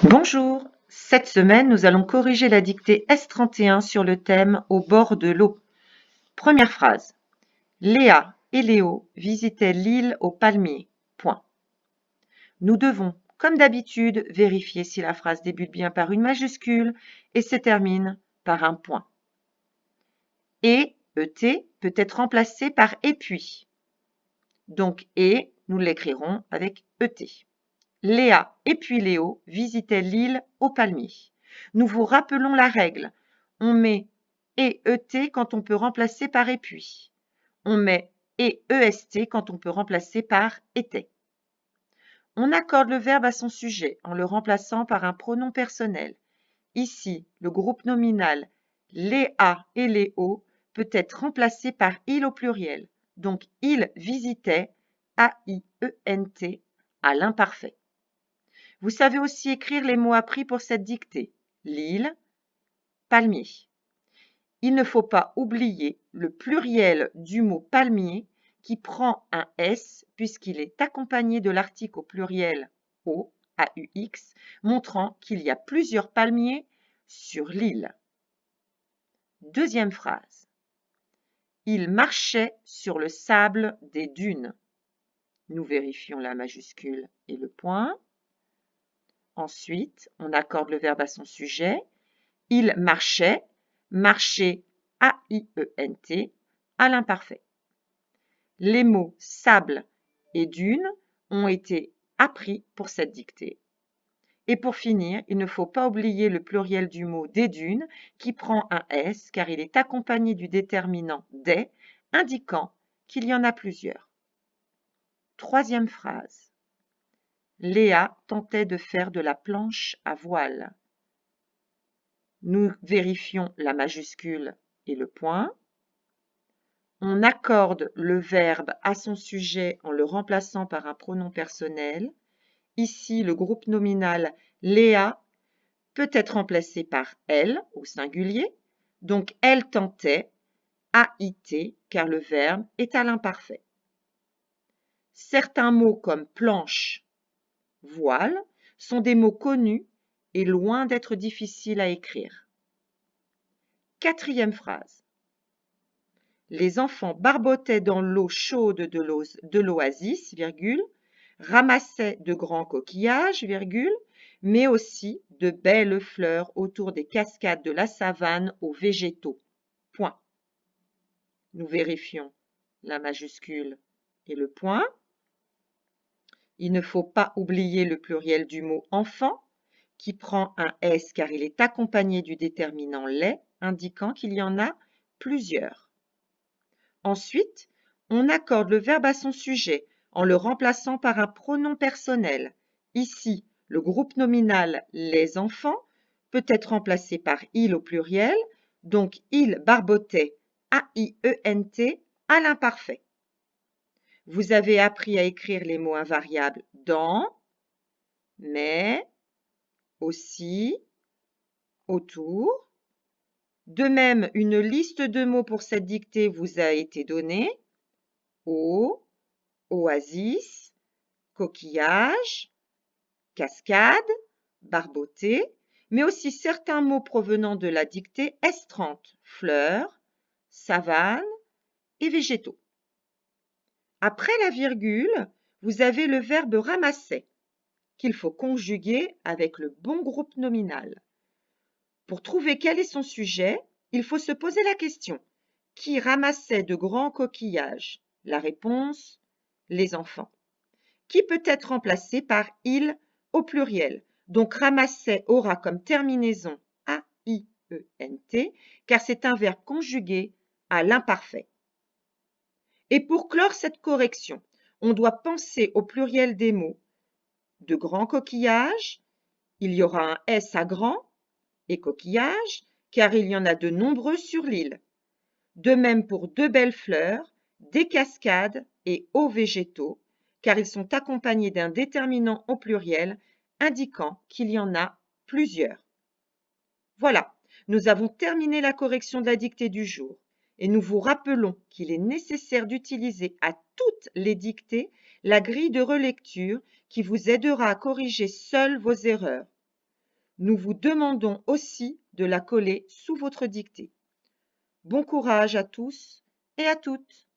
Bonjour, cette semaine nous allons corriger la dictée S31 sur le thème Au bord de l'eau. Première phrase. Léa et Léo visitaient l'île aux palmiers. Point. Nous devons, comme d'habitude, vérifier si la phrase débute bien par une majuscule et se termine par un point. Et, ET, peut être remplacé par et puis. Donc et, nous l'écrirons avec ET. Léa et puis Léo visitaient l'île aux palmiers. Nous vous rappelons la règle. On met et ET quand on peut remplacer par et puis. On met et EST quand on peut remplacer par était. On accorde le verbe à son sujet en le remplaçant par un pronom personnel. Ici, le groupe nominal Léa et Léo peut être remplacé par il au pluriel. Donc, ils visitaient, A-I-E-N-T, à l'imparfait. Vous savez aussi écrire les mots appris pour cette dictée. L'île, palmier. Il ne faut pas oublier le pluriel du mot palmier qui prend un S puisqu'il est accompagné de l'article au pluriel O, A-U-X, montrant qu'il y a plusieurs palmiers sur l'île. Deuxième phrase. Il marchait sur le sable des dunes. Nous vérifions la majuscule et le point. Ensuite, on accorde le verbe à son sujet. Il marchait, marcher, A-I-E-N-T, à l'imparfait. Les mots sable et dune ont été appris pour cette dictée. Et pour finir, il ne faut pas oublier le pluriel du mot des dunes qui prend un S car il est accompagné du déterminant des, indiquant qu'il y en a plusieurs. Troisième phrase. Léa tentait de faire de la planche à voile. Nous vérifions la majuscule et le point. On accorde le verbe à son sujet en le remplaçant par un pronom personnel. Ici, le groupe nominal Léa peut être remplacé par elle au singulier. Donc, elle tentait, A-I-T, car le verbe est à l'imparfait. Certains mots comme planche, voile sont des mots connus et loin d'être difficiles à écrire. Quatrième phrase. Les enfants barbotaient dans l'eau chaude de l'oasis, ramassaient de grands coquillages, mais aussi de belles fleurs autour des cascades de la savane aux végétaux. Point. Nous vérifions la majuscule et le point. Il ne faut pas oublier le pluriel du mot enfant qui prend un S car il est accompagné du déterminant les, indiquant qu'il y en a plusieurs. Ensuite, on accorde le verbe à son sujet en le remplaçant par un pronom personnel. Ici, le groupe nominal les enfants peut être remplacé par il au pluriel, donc il barbotait, A-I-E-N-T, à l'imparfait. Vous avez appris à écrire les mots invariables dans, mais, aussi, autour. De même, une liste de mots pour cette dictée vous a été donnée. Eau, oasis, coquillage, cascade, barboter, mais aussi certains mots provenant de la dictée S30, fleurs, savane et végétaux. Après la virgule, vous avez le verbe ramasser, qu'il faut conjuguer avec le bon groupe nominal. Pour trouver quel est son sujet, il faut se poser la question. Qui ramassait de grands coquillages? La réponse, les enfants. Qui peut être remplacé par il au pluriel. Donc ramasser aura comme terminaison A-I-E-N-T, car c'est un verbe conjugué à l'imparfait. Et pour clore cette correction, on doit penser au pluriel des mots. De grands coquillages, il y aura un S à grand et coquillages, car il y en a de nombreux sur l'île. De même pour de belles fleurs, des cascades et hauts végétaux, car ils sont accompagnés d'un déterminant au pluriel indiquant qu'il y en a plusieurs. Voilà, nous avons terminé la correction de la dictée du jour et nous vous rappelons qu'il est nécessaire d'utiliser à toutes les dictées la grille de relecture qui vous aidera à corriger seuls vos erreurs. Nous vous demandons aussi de la coller sous votre dictée. Bon courage à tous et à toutes.